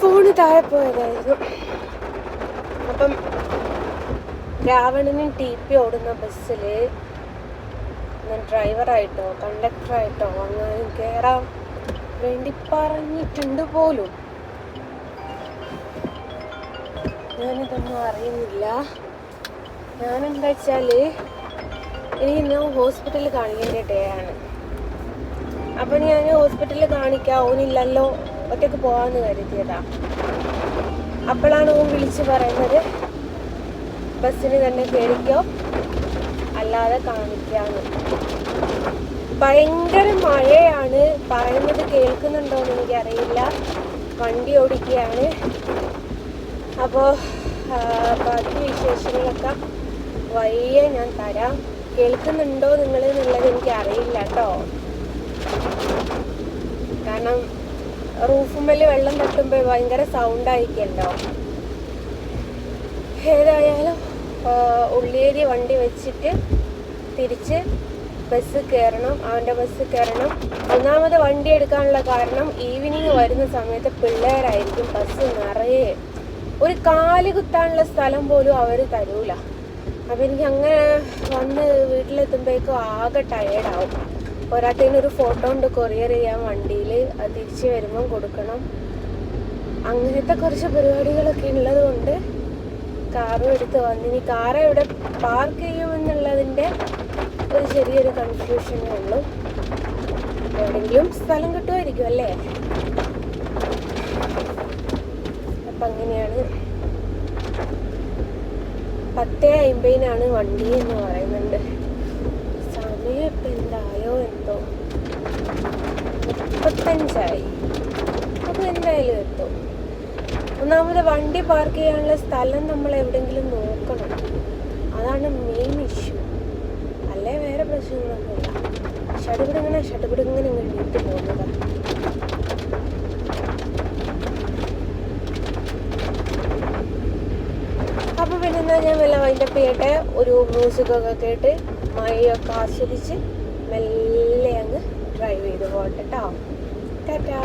Phone താഴെ പോയതായിരുന്നു. അപ്പം രാവണനും TP ഓടുന്ന ബസ്സിൽ ഞാൻ ഡ്രൈവറായിട്ടോ കണ്ടക്ടറായിട്ടോ അങ്ങനെ കയറാൻ വേണ്ടി പറഞ്ഞിട്ടുണ്ട് പോലും. ഞാനിതൊന്നും അറിയുന്നില്ല. ഞാനെന്താ വെച്ചാൽ എനിക്ക് ഇന്ന് ഹോസ്പിറ്റലിൽ കാണിക്കേണ്ട ഡേ ആണ്. അപ്പം ഞാൻ ഹോസ്പിറ്റലിൽ കാണിക്കാം, ഓനില്ലല്ലോ, ഒറ്റയ്ക്ക് പോകാമെന്ന് കരുതിയതാ. അപ്പോഴാണ് ഓൻ വിളിച്ച് പറയുന്നത് ബസ്സിന് തന്നെ കയറിക്കോ, അല്ലാതെ കാണിക്കാന്ന്. ഭയങ്കര മഴയാണ്. പറയുന്നത് കേൾക്കുന്നുണ്ടോയെന്ന് എനിക്കറിയില്ല. വണ്ടി ഓടിക്കുകയാണ്. അപ്പോൾ ബാക്കി വിശേഷങ്ങളൊക്കെ വയ്യെ ഞാൻ തരാം. കേൾക്കുന്നുണ്ടോ നിങ്ങൾ എന്നുള്ളത് എനിക്കറിയില്ല കേട്ടോ. കാരണം റൂഫുമ്മേൽ വെള്ളം തട്ടുമ്പോൾ ഭയങ്കര സൗണ്ടായിരിക്കുമല്ലോ. ഏതായാലും ഉള്ളിയേരി വണ്ടി വെച്ചിട്ട് തിരിച്ച് ബസ് കയറണം, അവൻ്റെ ബസ് കയറണം. ഒന്നാമത് വണ്ടി എടുക്കാനുള്ള കാരണം ഈവനിങ് വരുന്ന സമയത്ത് പിള്ളേരായിരിക്കും ബസ് നിറയെ. ഒരു കാല് കുത്താനുള്ള സ്ഥലം പോലും അവർ തരൂല. അപ്പം എനിക്ക് അങ്ങനെ വന്ന് വീട്ടിലെത്തുമ്പോഴേക്കും ആകെ ടയേർഡാവും. പോരാത്തതിനൊരു ഫോട്ടോ കൊണ്ട് കൊറിയർ ചെയ്യാൻ വണ്ടിയിൽ, അത് തിരിച്ച് വരുമ്പം കൊടുക്കണം. അങ്ങനത്തെ കുറച്ച് പരിപാടികളൊക്കെ ഉള്ളത് കൊണ്ട് കാറും എടുത്ത് വന്നിനി. കാറ് എവിടെ പാർക്ക് ചെയ്യുമെന്നുള്ളതിൻ്റെ ഒരു ചെറിയൊരു കൺഫ്യൂഷനേ ഉള്ളൂ. എവിടെയെങ്കിലും സ്ഥലം കിട്ടുമായിരിക്കും അല്ലേ. അപ്പം അങ്ങനെയാണ്. 10:50 വണ്ടി എന്ന് പറയുന്നുണ്ട്. സമയം ഇപ്പം എന്തായോ എന്തോ 35. അപ്പോൾ എന്തായാലും എത്തും. ഒന്നാമത് വണ്ടി പാർക്ക് ചെയ്യാനുള്ള സ്ഥലം നമ്മൾ എവിടെയെങ്കിലും നോക്കണം. അതാണ് മെയിൻ ഇഷ്യൂ. അല്ലേ വേറെ പ്രശ്നങ്ങളൊന്നുമില്ല. ഷട്ടുപിടിങ്ങനെ വീട്ടിൽ പോകുന്നതാണ്. അപ്പോൾ പിന്നെ ഞാൻ വല്ല വൈൻഡപ്പ് ചെയ്യട്ടെ. ഒരു മ്യൂസിക്കൊക്കെ കേട്ട് മഴയൊക്കെ ആസ്വദിച്ച് മെല്ലെ അങ്ങ് ഡ്രൈവ് ചെയ്ത് പോകട്ടെ കേട്ടോ. ടാറ്റാ.